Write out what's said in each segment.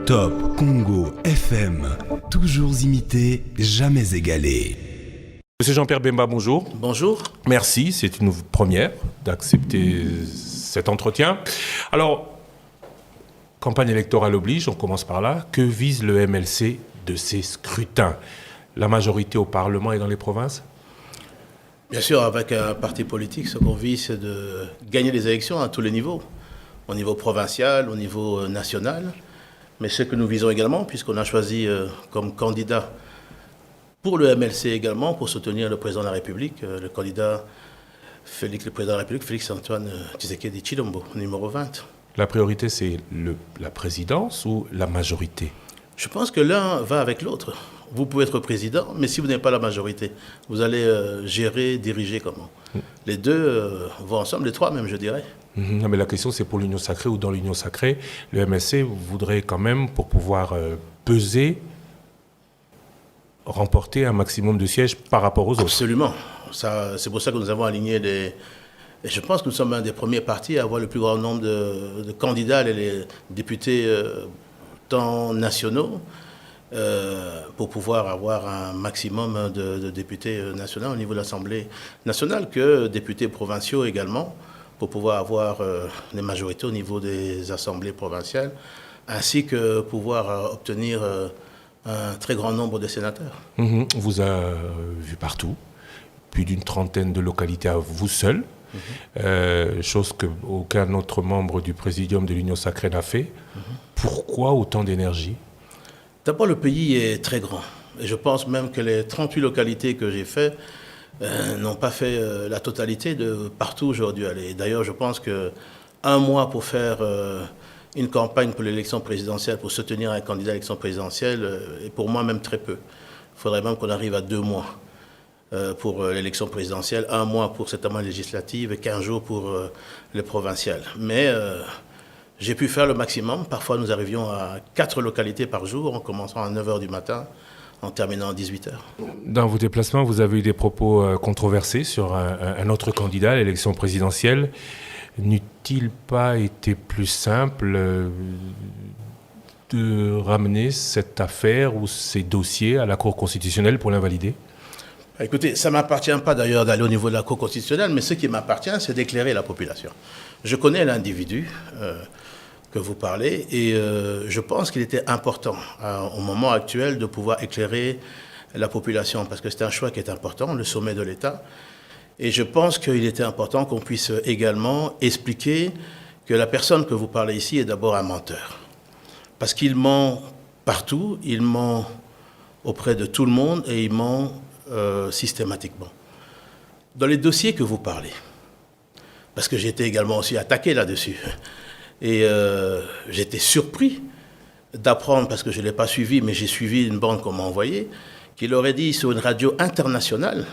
Top Congo FM, toujours imité, jamais égalé. Monsieur Jean-Pierre Bemba, bonjour. Bonjour. Merci, c'est une première d'accepter cet entretien. Alors, campagne électorale oblige, on commence par là. Que vise le MLC de ces scrutins? La majorité au Parlement et dans les provinces? Bien sûr, avec un parti politique, ce qu'on vise, c'est de gagner les élections à tous les niveaux. Au niveau provincial, au niveau national. Mais ce que nous visons également, puisqu'on a choisi comme candidat pour le MLC également, pour soutenir le président de la République, le candidat le président de la République, Félix-Antoine Tshisekedi Tshilombo, numéro 20. La priorité, c'est la présidence ou la majorité? Je pense que l'un va avec l'autre. Vous pouvez être président, mais si vous n'avez pas la majorité, vous allez gérer, diriger comment? Les deux vont ensemble, les trois même, je dirais. Non, mais la question, c'est pour l'Union sacrée ou dans l'Union sacrée. Le MLC voudrait quand même, pour pouvoir peser, remporter un maximum de sièges par rapport aux autres. Absolument. C'est pour ça que nous avons aligné des... Et je pense que nous sommes un des premiers partis à avoir le plus grand nombre de candidats, les députés tant nationaux, pour pouvoir avoir un maximum de députés nationaux au niveau de l'Assemblée nationale, que députés provinciaux également, pour pouvoir avoir les majorités au niveau des assemblées provinciales, ainsi que pouvoir obtenir un très grand nombre de sénateurs. On vous a vu partout, plus d'une trentaine de localités à vous seul, chose qu'aucun autre membre du Présidium de l'Union sacrée n'a fait. Pourquoi autant d'énergie? D'abord, le pays est très grand. Et je pense même que les 38 localités que j'ai faites n'ont pas fait la totalité de partout où j'aurais dû aller. D'ailleurs, je pense qu'un mois pour faire une campagne pour l'élection présidentielle, pour soutenir un candidat à l'élection présidentielle, est pour moi même très peu. Il faudrait même qu'on arrive à 2 mois pour l'élection présidentielle, 1 mois pour cette amende législative et 15 jours pour les provinciales. Mais j'ai pu faire le maximum. Parfois, nous arrivions à 4 localités par jour, en commençant à 9h du matin, en terminant à 18h. Dans vos déplacements, vous avez eu des propos controversés sur un autre candidat à l'élection présidentielle. N'eût-il pas été plus simple de ramener cette affaire ou ces dossiers à la Cour constitutionnelle pour l'invalider? Écoutez, ça ne m'appartient pas d'ailleurs d'aller au niveau de la Cour constitutionnelle, mais ce qui m'appartient, c'est d'éclairer la population. Je connais l'individu que vous parlez et je pense qu'il était important au moment actuel de pouvoir éclairer la population parce que c'est un choix qui est important, le sommet de l'État. Et je pense qu'il était important qu'on puisse également expliquer que la personne que vous parlez ici est d'abord un menteur. Parce qu'il ment partout, il ment auprès de tout le monde et il ment systématiquement. Dans les dossiers que vous parlez, parce que j'ai été également aussi attaqué là-dessus, et j'étais surpris d'apprendre, parce que je ne l'ai pas suivi, mais j'ai suivi une bande qu'on m'a envoyée, qu'il aurait dit sur une radio internationale,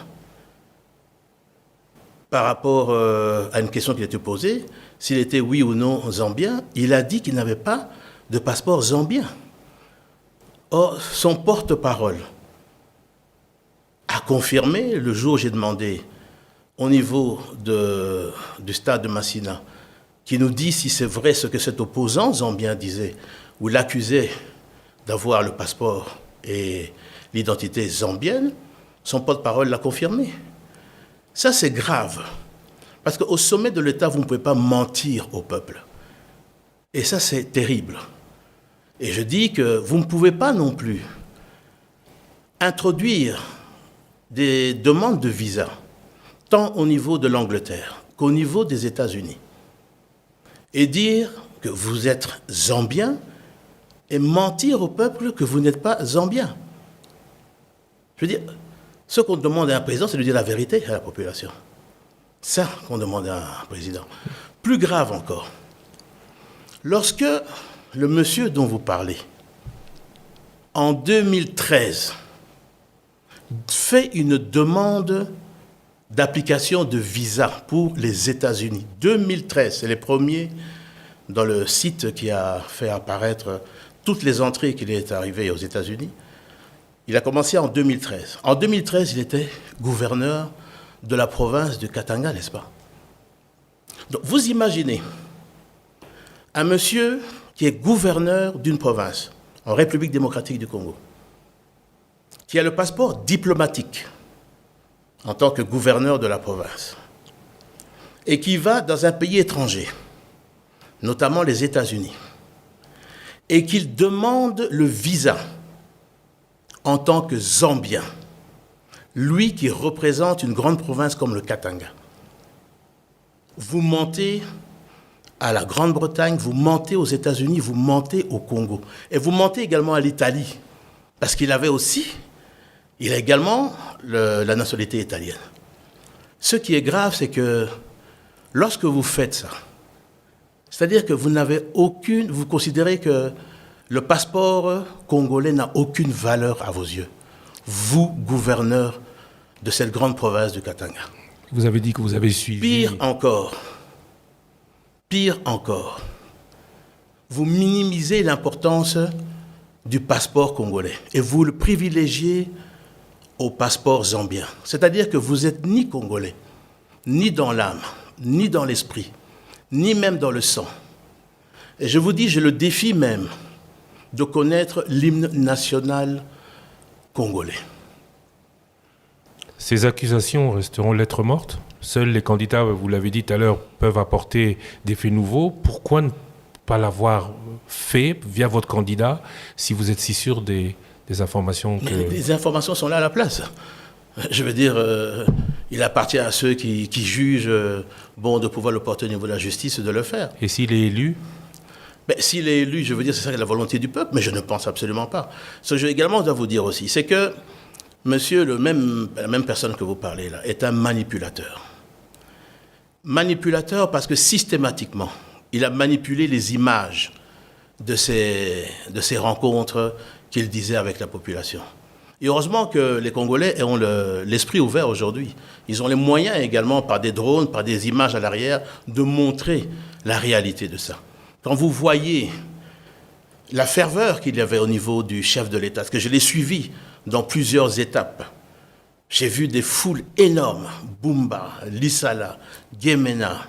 par rapport à une question qui a été posée, s'il était oui ou non zambien, il a dit qu'il n'avait pas de passeport zambien. Or, son porte-parole a confirmé, le jour où j'ai demandé au niveau du stade de Massina, qui nous dit si c'est vrai ce que cet opposant zambien disait, ou l'accusait d'avoir le passeport et l'identité zambienne, son porte-parole l'a confirmé. Ça, c'est grave. Parce qu'au sommet de l'État, vous ne pouvez pas mentir au peuple. Et ça, c'est terrible. Et je dis que vous ne pouvez pas non plus introduire des demandes de visa, tant au niveau de l'Angleterre qu'au niveau des États-Unis, et dire que vous êtes zambien et mentir au peuple que vous n'êtes pas zambien. Je veux dire, ce qu'on demande à un président, c'est de dire la vérité à la population. Ça qu'on demande à un président. Plus grave encore, lorsque le monsieur dont vous parlez, en 2013, fait une demande d'application de visa pour les États-Unis. 2013, c'est les premiers dans le site qui a fait apparaître toutes les entrées qu'il est arrivé aux États-Unis. Il a commencé en 2013. En 2013, il était gouverneur de la province de Katanga, n'est-ce pas? Donc, vous imaginez un monsieur qui est gouverneur d'une province, en République démocratique du Congo, qui a le passeport diplomatique en tant que gouverneur de la province, et qui va dans un pays étranger, notamment les États-Unis, et qu'il demande le visa en tant que Zambien, lui qui représente une grande province comme le Katanga. Vous mentez à la Grande-Bretagne, vous mentez aux États-Unis, vous mentez au Congo. Et vous mentez également à l'Italie, parce qu'il a également la nationalité italienne. Ce qui est grave, c'est que lorsque vous faites ça, c'est-à-dire que vous considérez que le passeport congolais n'a aucune valeur à vos yeux. Vous, gouverneur de cette grande province du Katanga. Vous avez dit que vous avez suivi... Pire encore, vous minimisez l'importance du passeport congolais et vous le privilégiez au passeport zambien. C'est-à-dire que vous n'êtes ni congolais, ni dans l'âme, ni dans l'esprit, ni même dans le sang. Et je vous dis, je le défie même de connaître l'hymne national congolais. Ces accusations resteront lettres mortes. Seuls les candidats, vous l'avez dit tout à l'heure, peuvent apporter des faits nouveaux. Pourquoi ne pas l'avoir fait via votre candidat si vous êtes si sûr des informations que... Mais les informations sont là à la place. Je veux dire, il appartient à ceux qui jugent de pouvoir le porter au niveau de la justice de le faire. Et s'il est élu ? S'il est élu, je veux dire, c'est ça la volonté du peuple, mais je ne pense absolument pas. Ce que je également dois vous dire aussi, c'est que monsieur, la même personne que vous parlez là, est un manipulateur. Manipulateur parce que systématiquement, il a manipulé les images de ces rencontres qu'il disait avec la population. Et heureusement que les Congolais ont l'esprit ouvert aujourd'hui. Ils ont les moyens également, par des drones, par des images à l'arrière, de montrer la réalité de ça. Quand vous voyez la ferveur qu'il y avait au niveau du chef de l'État, parce que je l'ai suivi dans plusieurs étapes, j'ai vu des foules énormes, Bumba, Lissala, Gemena,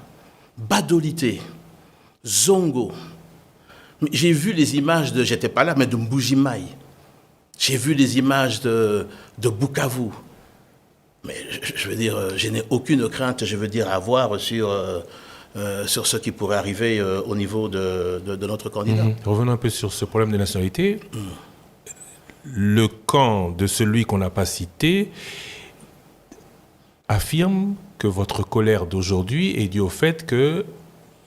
Badolité, Zongo. J'ai vu les images j'étais pas là, mais de Mbujimaï. J'ai vu les images de Bukavu. Mais je veux dire, je n'ai aucune crainte, à avoir sur ce qui pourrait arriver au niveau de notre candidat. Revenons un peu sur ce problème des nationalités. Le camp de celui qu'on n'a pas cité affirme que votre colère d'aujourd'hui est due au fait que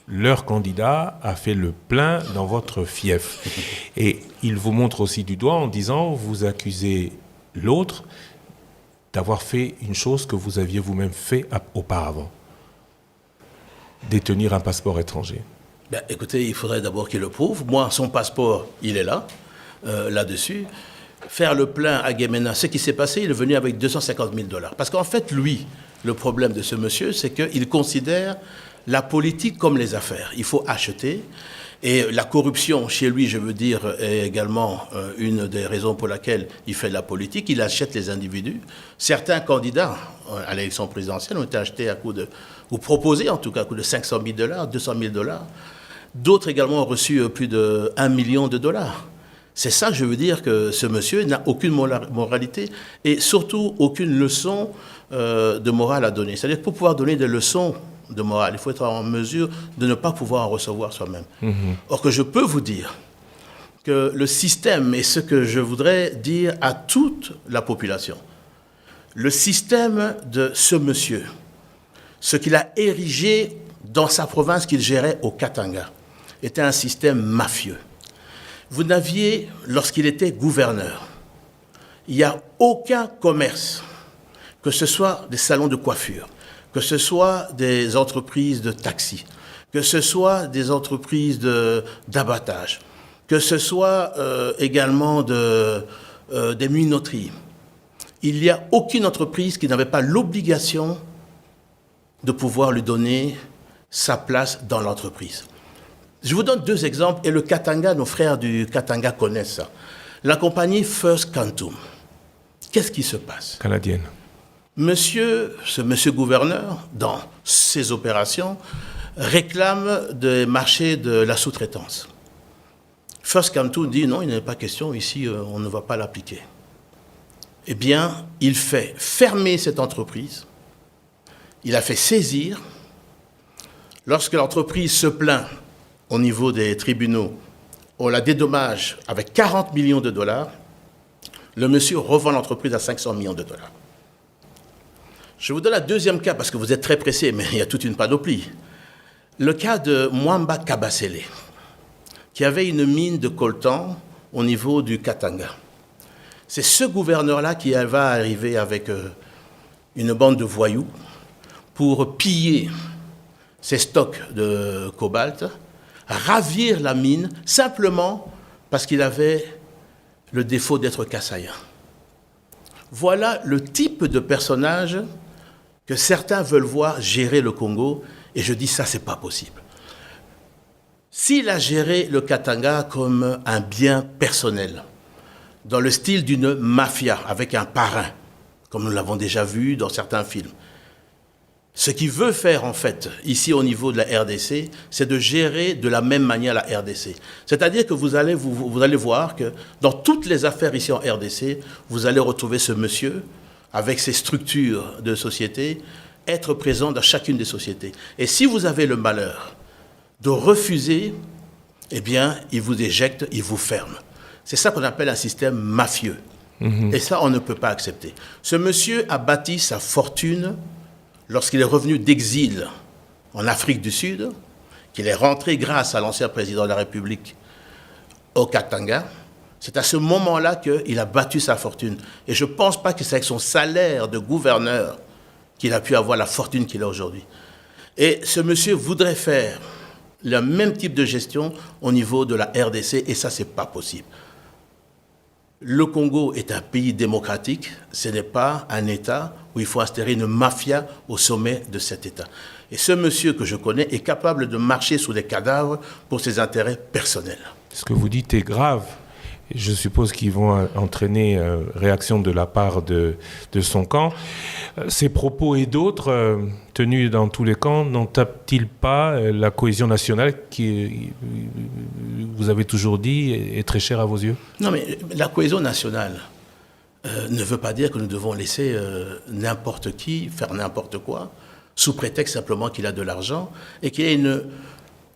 leur candidat a fait le plein dans votre fief. Et il vous montre aussi du doigt en disant, vous accusez l'autre d'avoir fait une chose que vous aviez vous-même fait auparavant. Détenir un passeport étranger. Écoutez, il faudrait d'abord qu'il le prouve. Moi, son passeport, il est là, là-dessus. Faire le plein à Gemena, ce qui s'est passé, il est venu avec $250 000. Parce qu'en fait, lui, le problème de ce monsieur, c'est qu'il considère la politique comme les affaires. Il faut acheter. Et la corruption, chez lui, est également une des raisons pour laquelle il fait de la politique. Il achète les individus. Certains candidats à l'élection présidentielle ont été achetés ou proposés en tout cas, à coût de $500 000, $200 000. D'autres également ont reçu plus de $1 million. C'est ça, que ce monsieur n'a aucune moralité et surtout aucune leçon de morale à donner. C'est-à-dire que pour pouvoir donner des leçons de morale, il faut être en mesure de ne pas pouvoir en recevoir soi-même. Or que je peux vous dire que le système, et ce que je voudrais dire à toute la population, le système de ce monsieur, ce qu'il a érigé dans sa province qu'il gérait au Katanga, était un système mafieux. Vous n'aviez, lorsqu'il était gouverneur, il n'y a aucun commerce, que ce soit des salons de coiffure, que ce soit des entreprises de taxi, que ce soit des entreprises d'abattage, que ce soit également des minoteries. Il n'y a aucune entreprise qui n'avait pas l'obligation de pouvoir lui donner sa place dans l'entreprise. Je vous donne 2 exemples, et le Katanga, nos frères du Katanga connaissent ça. La compagnie First Quantum. Qu'est-ce qui se passe ? Canadienne. Ce monsieur gouverneur, dans ses opérations, réclame des marchés de la sous-traitance. First Camtoon dit non, il n'est pas question, ici on ne va pas l'appliquer. Eh bien, il fait fermer cette entreprise, il a fait saisir. Lorsque l'entreprise se plaint au niveau des tribunaux, on la dédommage avec 40 millions de dollars, le monsieur revend l'entreprise à 500 millions de dollars. Je vous donne un deuxième cas, parce que vous êtes très pressé, mais il y a toute une panoplie. Le cas de Mwamba Kabasele, qui avait une mine de coltan au niveau du Katanga. C'est ce gouverneur-là qui va arriver avec une bande de voyous pour piller ses stocks de cobalt, ravir la mine, simplement parce qu'il avait le défaut d'être kassaïen. Voilà le type de personnage que certains veulent voir gérer le Congo, et je dis ça, c'est pas possible. S'il a géré le Katanga comme un bien personnel, dans le style d'une mafia, avec un parrain, comme nous l'avons déjà vu dans certains films, ce qu'il veut faire, en fait, ici au niveau de la RDC, c'est de gérer de la même manière la RDC. C'est-à-dire que vous allez voir que dans toutes les affaires ici en RDC, vous allez retrouver ce monsieur, avec ses structures de société, être présent dans chacune des sociétés. Et si vous avez le malheur de refuser, eh bien, il vous éjecte, il vous ferme. C'est ça qu'on appelle un système mafieux. Et ça, on ne peut pas accepter. Ce monsieur a bâti sa fortune lorsqu'il est revenu d'exil en Afrique du Sud, qu'il est rentré grâce à l'ancien président de la République au Katanga. C'est à ce moment-là qu'il a battu sa fortune. Et je ne pense pas que c'est avec son salaire de gouverneur qu'il a pu avoir la fortune qu'il a aujourd'hui. Et ce monsieur voudrait faire le même type de gestion au niveau de la RDC, et ça, ce n'est pas possible. Le Congo est un pays démocratique, ce n'est pas un État où il faut instaurer une mafia au sommet de cet État. Et ce monsieur que je connais est capable de marcher sous des cadavres pour ses intérêts personnels. Ce que vous dites est grave. Je suppose qu'ils vont entraîner réaction de la part de son camp. Ces propos et d'autres, tenus dans tous les camps, n'entapent-ils pas la cohésion nationale qui, vous avez toujours dit, est très chère à vos yeux? Non, mais la cohésion nationale ne veut pas dire que nous devons laisser n'importe qui faire n'importe quoi, sous prétexte simplement qu'il a de l'argent et qu'il a une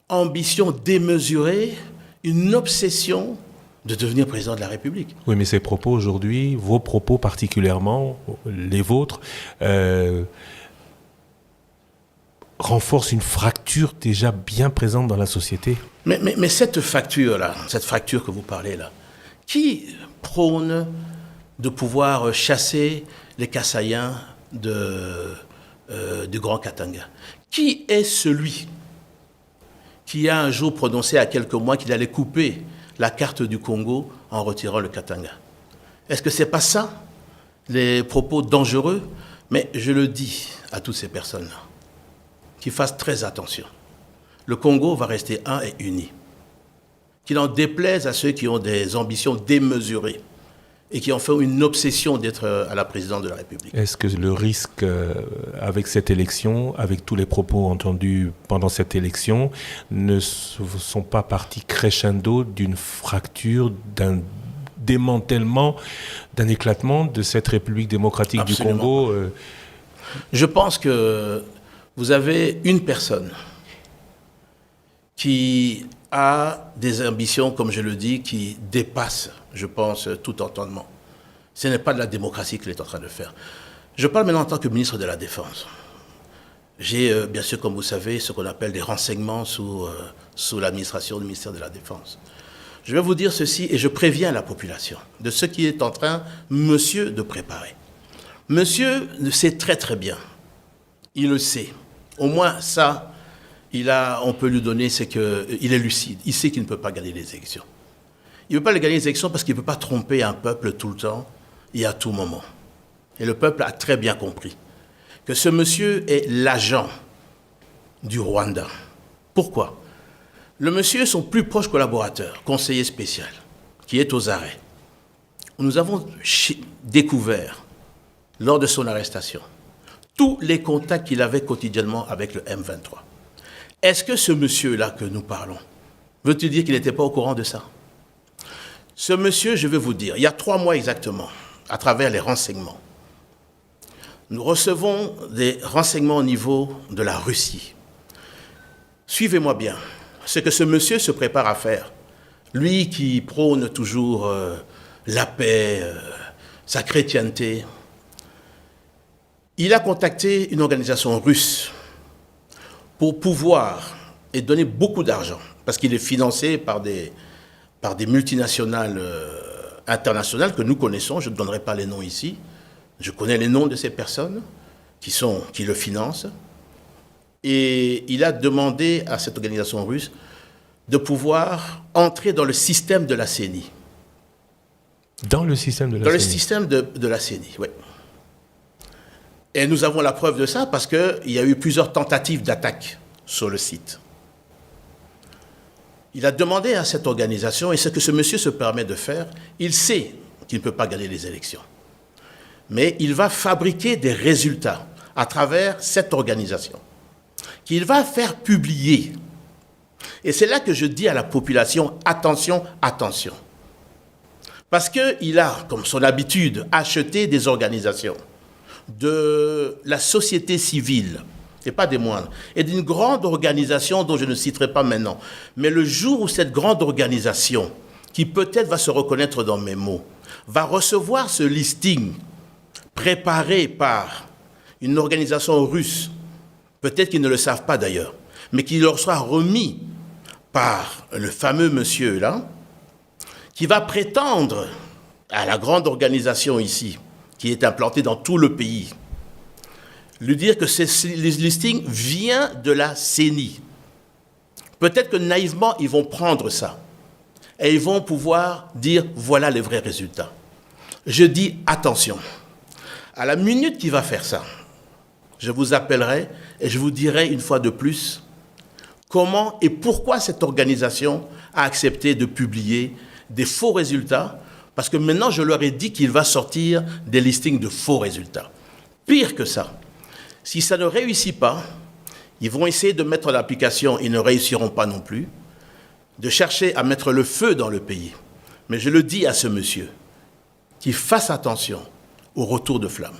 ambition démesurée, une obsession de devenir président de la République. Oui, mais ces propos aujourd'hui, vos propos particulièrement, les vôtres, renforcent une fracture déjà bien présente dans la société. Mais cette fracture-là, cette fracture que vous parlez là, qui prône de pouvoir chasser les Kassaïens du Grand Katanga? Qui est celui qui a un jour prononcé à quelques mois qu'il allait couper la carte du Congo en retirant le Katanga? Est-ce que ce n'est pas ça, les propos dangereux? Mais je le dis à toutes ces personnes-là, qu'ils fassent très attention. Le Congo va rester un et uni. Qu'il en déplaise à ceux qui ont des ambitions démesurées et qui en font une obsession d'être à la présidence de la République. Est-ce que le risque avec cette élection, avec tous les propos entendus pendant cette élection, ne sont pas partis crescendo d'une fracture, d'un démantèlement, d'un éclatement de cette République démocratique Absolument. du Congo Je pense que vous avez une personne qui a des ambitions, comme je le dis, qui dépassent, je pense, tout entendement. Ce n'est pas de la démocratie qu'il est en train de faire. Je parle maintenant en tant que ministre de la Défense. J'ai, bien sûr, comme vous savez, ce qu'on appelle des renseignements sous l'administration du ministère de la Défense. Je vais vous dire ceci, et je préviens la population de ce qui est en train, monsieur, de préparer. Monsieur le sait très très bien. Il le sait. Au moins ça, on peut lui donner, c'est qu'il est lucide. Il sait qu'il ne peut pas gagner les élections. Il ne peut pas gagner les élections parce qu'il ne peut pas tromper un peuple tout le temps et à tout moment. Et le peuple a très bien compris que ce monsieur est l'agent du Rwanda. Pourquoi? Le monsieur est son plus proche collaborateur, conseiller spécial, qui est aux arrêts. Nous avons découvert, lors de son arrestation, tous les contacts qu'il avait quotidiennement avec le M23. Est-ce que ce monsieur-là que nous parlons, veut-il dire qu'il n'était pas au courant de ça? Ce monsieur, je vais vous dire, il y a 3 mois exactement, à travers les renseignements, nous recevons des renseignements au niveau de la Russie. Suivez-moi bien, ce que ce monsieur se prépare à faire, lui qui prône toujours la paix, sa chrétienté, il a contacté une organisation russe pour pouvoir et donner beaucoup d'argent, parce qu'il est financé par des multinationales internationales que nous connaissons, je ne donnerai pas les noms ici, je connais les noms de ces personnes qui le financent, et il a demandé à cette organisation russe de pouvoir entrer dans le système de la CENI. Dans le système de la CENI. Dans le système de la CENI, oui. Et nous avons la preuve de ça parce qu'il y a eu plusieurs tentatives d'attaque sur le site. Il a demandé à cette organisation, et ce que ce monsieur se permet de faire, il sait qu'il ne peut pas gagner les élections. Mais il va fabriquer des résultats à travers cette organisation, qu'il va faire publier. Et c'est là que je dis à la population, attention, attention. Parce qu'il a, comme son habitude, acheté des organisations de la société civile, et pas des moindres, et d'une grande organisation dont je ne citerai pas maintenant. Mais le jour où cette grande organisation, qui peut-être va se reconnaître dans mes mots, va recevoir ce listing préparé par une organisation russe, peut-être qu'ils ne le savent pas d'ailleurs, mais qui leur sera remis par le fameux monsieur là, qui va prétendre à la grande organisation ici, qui est implantée dans tout le pays, lui dire que ce listing vient de la CENI. Peut-être que naïvement, ils vont prendre ça et ils vont pouvoir dire voilà les vrais résultats. Je dis attention, à la minute qu'il va faire ça, je vous appellerai et je vous dirai une fois de plus comment et pourquoi cette organisation a accepté de publier des faux résultats, parce que maintenant je leur ai dit qu'il va sortir des listings de faux résultats. Pire que ça, si ça ne réussit pas, ils vont essayer de mettre l'application, ils ne réussiront pas non plus, de chercher à mettre le feu dans le pays. Mais je le dis à ce monsieur, qu'il fasse attention au retour de flamme.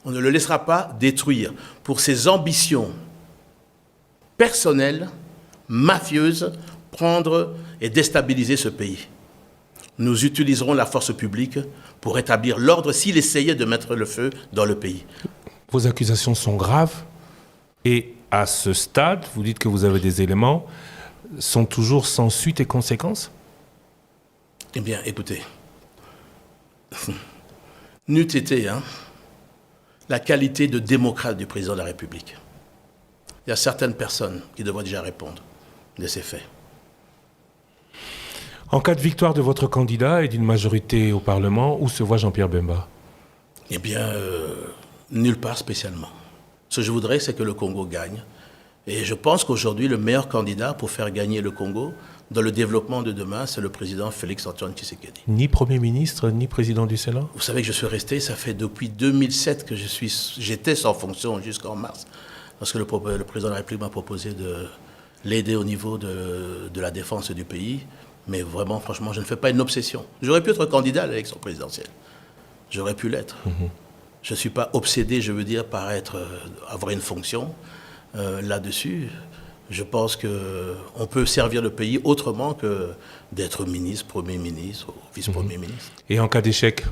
On ne le laissera pas détruire pour ses ambitions personnelles, mafieuses, prendre et déstabiliser ce pays. Nous utiliserons la force publique pour rétablir l'ordre s'il essayait de mettre le feu dans le pays. Vos accusations sont graves et à ce stade, vous dites que vous avez des éléments, sont toujours sans suite et conséquences ? Eh bien, écoutez, n'eût été la qualité de démocrate du président de la République. Il y a certaines personnes qui devraient déjà répondre de ces faits. En cas de victoire de votre candidat et d'une majorité au Parlement, où se voit Jean-Pierre Bemba ? Eh bien, nulle part spécialement. Ce que je voudrais, c'est que le Congo gagne. Et je pense qu'aujourd'hui, le meilleur candidat pour faire gagner le Congo dans le développement de demain, c'est le président Félix-Antoine Tshisekedi. Ni Premier ministre, ni président du Sénat ? Vous savez que je suis resté, ça fait depuis 2007 que j'étais sans fonction jusqu'en mars, parce que le président de la République m'a proposé de l'aider au niveau de la défense du pays. Mais vraiment, franchement, je ne fais pas une obsession. J'aurais pu être candidat à l'élection présidentielle. J'aurais pu l'être. Je ne suis pas obsédé, je veux dire, par avoir une fonction là-dessus. Je pense qu'on peut servir le pays autrement que d'être ministre, Premier ministre ou vice-premier ministre. Et en cas d'échec,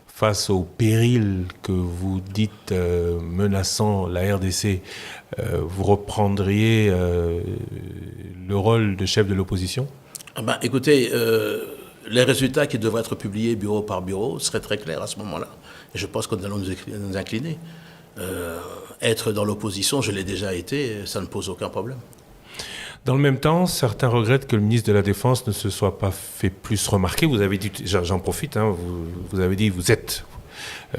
face au péril que vous dites menaçant la RDC, vous reprendriez le rôle de chef de l'opposition ? Écoutez, les résultats qui devraient être publiés bureau par bureau seraient très clairs à ce moment-là. Et je pense que nous allons nous incliner. Être dans l'opposition, je l'ai déjà été, ça ne pose aucun problème. Dans le même temps, certains regrettent que le ministre de la Défense ne se soit pas fait plus remarquer. Vous avez dit, j'en profite, vous avez dit, vous êtes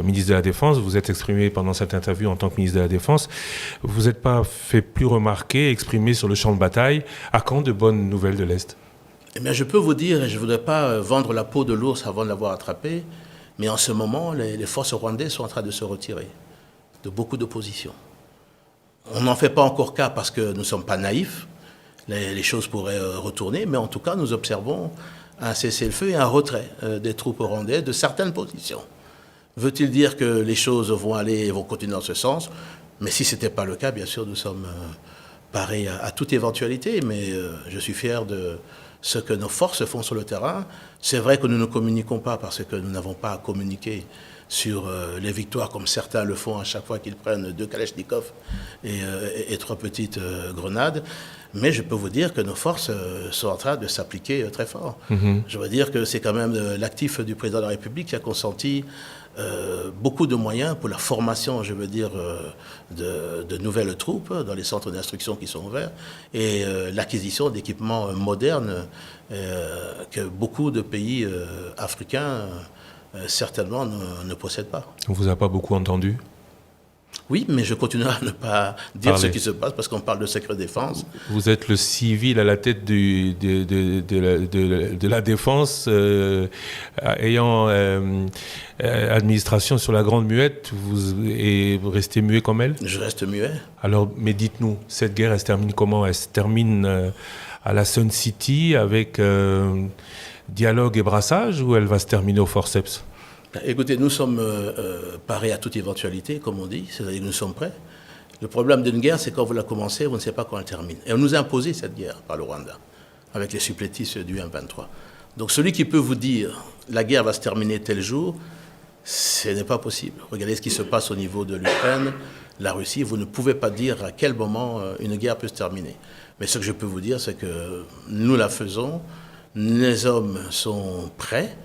ministre de la Défense, vous êtes exprimé pendant cette interview en tant que ministre de la Défense. Vous n'êtes pas fait plus remarquer, exprimé sur le champ de bataille. À quand de bonnes nouvelles de l'Est ? Eh bien, je peux vous dire, et je ne voudrais pas vendre la peau de l'ours avant de l'avoir attrapé, mais en ce moment, les forces rwandaises sont en train de se retirer de beaucoup d'opposition. On n'en fait pas encore cas parce que nous ne sommes pas naïfs. Les choses pourraient retourner, mais en tout cas, nous observons un cessez-le-feu et un retrait des troupes rwandaises de certaines positions. Veut-il dire que les choses vont continuer dans ce sens? Mais si ce n'était pas le cas, bien sûr, nous sommes parés à toute éventualité. Mais je suis fier de ce que nos forces font sur le terrain. C'est vrai que nous ne communiquons pas parce que nous n'avons pas à communiquer sur les victoires comme certains le font à chaque fois qu'ils prennent 2 Kalachnikov et 3 petites grenades. Mais je peux vous dire que nos forces sont en train de s'appliquer très fort. Je veux dire que c'est quand même l'actif du président de la République qui a consenti beaucoup de moyens pour la formation, je veux dire, de nouvelles troupes dans les centres d'instruction qui sont ouverts et l'acquisition d'équipements modernes que beaucoup de pays africains certainement ne possèdent pas. On ne vous a pas beaucoup entendu? Oui, mais je continue à ne pas dire ce qui se passe parce qu'on parle de secret défense. Vous êtes le civil à la tête de la défense, ayant administration sur la Grande Muette, vous restez muet comme elle? Je reste muet. Alors, mais dites-nous, cette guerre, elle se termine comment? Elle se termine à la Sun City avec dialogue et brassage, ou elle va se terminer au forceps? Écoutez, nous sommes parés à toute éventualité, comme on dit, c'est-à-dire que nous sommes prêts. Le problème d'une guerre, c'est quand vous la commencez, vous ne savez pas quand elle termine. Et on nous a imposé cette guerre par le Rwanda, avec les supplétifs du M23. Donc celui qui peut vous dire la guerre va se terminer tel jour, ce n'est pas possible. Regardez ce qui se passe au niveau de l'Ukraine, la Russie, vous ne pouvez pas dire à quel moment une guerre peut se terminer. Mais ce que je peux vous dire, c'est que nous la faisons, les hommes sont prêts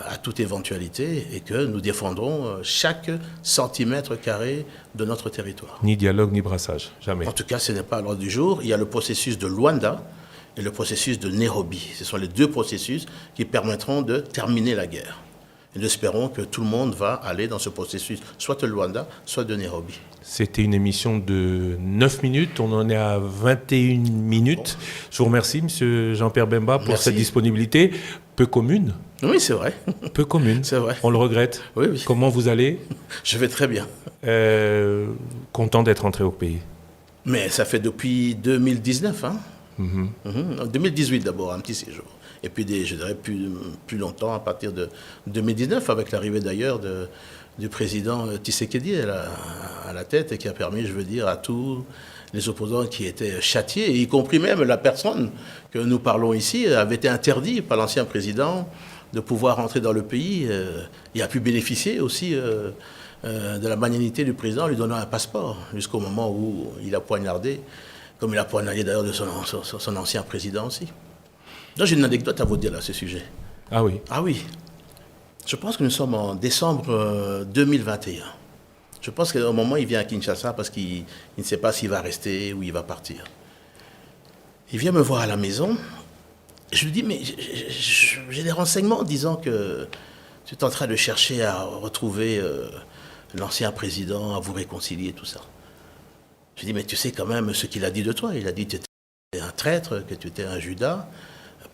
à toute éventualité et que nous défendrons chaque centimètre carré de notre territoire. Ni dialogue, ni brassage, jamais. En tout cas, ce n'est pas à l'ordre du jour. Il y a le processus de Luanda et le processus de Nairobi. Ce sont les 2 processus qui permettront de terminer la guerre. Et nous espérons que tout le monde va aller dans ce processus, soit de Luanda, soit de Nairobi. C'était une émission de 9 minutes, on en est à 21 minutes. Je vous remercie, M. Jean-Pierre Bemba, pour cette disponibilité peu commune. Oui, c'est vrai. Peu commune. C'est vrai. On le regrette. Oui, oui. Comment vous allez? Je vais très bien. Content d'être rentré au pays. Mais ça fait depuis 2019, hein. 2018 d'abord, un petit séjour. Et puis, je dirais, plus longtemps, à partir de 2019, avec l'arrivée d'ailleurs du président Tshisekedi à la tête, et qui a permis, je veux dire, à tous les opposants qui étaient châtiés, y compris même la personne que nous parlons ici, avait été interdit par l'ancien président de pouvoir rentrer dans le pays. Il a pu bénéficier aussi de la magnanimité du président, lui donnant un passeport, jusqu'au moment où il a poignardé, comme il a poignardé d'ailleurs de son ancien président aussi. Donc j'ai une anecdote à vous dire à ce sujet. Ah oui? Ah oui. Je pense que nous sommes en décembre 2021. Je pense qu'au moment où il vient à Kinshasa, parce qu'il ne sait pas s'il va rester ou il va partir. Il vient me voir à la maison. Je lui dis, mais j'ai des renseignements disant que tu es en train de chercher à retrouver l'ancien président, à vous réconcilier, tout ça. Je lui dis, mais tu sais quand même ce qu'il a dit de toi. Il a dit que tu étais un traître, que tu étais un Judas.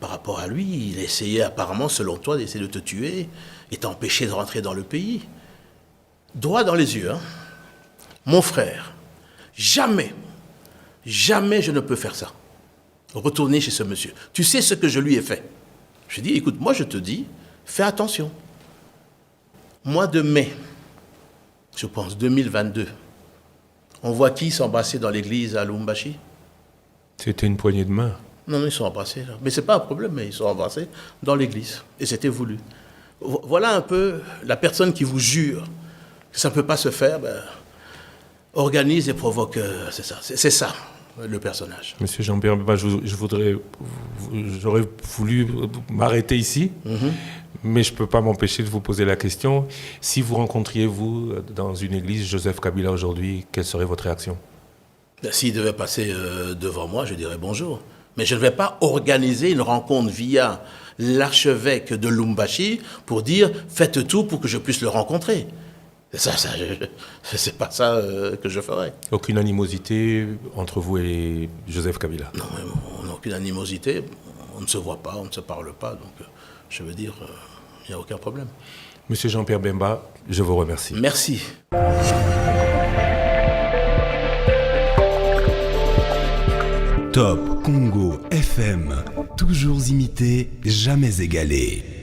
Par rapport à lui, il essayait apparemment, selon toi, d'essayer de te tuer et t'empêcher de rentrer dans le pays. Droit dans les yeux, hein. Mon frère, jamais je ne peux faire ça. Retourner chez ce monsieur. Tu sais ce que je lui ai fait? Je dis, écoute, moi je te dis, fais attention. Mois de mai, je pense, 2022, on voit qui s'embrasser dans l'église à Lubumbashi? C'était une poignée de main. Non, ils sont embrassés. Là. Mais ce n'est pas un problème, mais ils sont embrassés dans l'église. Et c'était voulu. Voilà un peu la personne qui vous jure que ça ne peut pas se faire, organise et provoque. C'est ça, le personnage. Monsieur Jean-Pierre, j'aurais voulu m'arrêter ici, mais je ne peux pas m'empêcher de vous poser la question. Si vous rencontriez, vous, dans une église, Joseph Kabila aujourd'hui, quelle serait votre réaction? S'il devait passer devant moi, je dirais bonjour. Mais je ne vais pas organiser une rencontre via l'archevêque de Lubumbashi pour dire « faites tout pour que je puisse le rencontrer ». C'est pas ça que je ferais. Aucune animosité entre vous et Joseph Kabila? Non, on n'a aucune animosité. On ne se voit pas, on ne se parle pas. Donc, je veux dire, il n'y a aucun problème. Monsieur Jean-Pierre Bemba, je vous remercie. Merci. Top Congo FM, toujours imité, jamais égalé.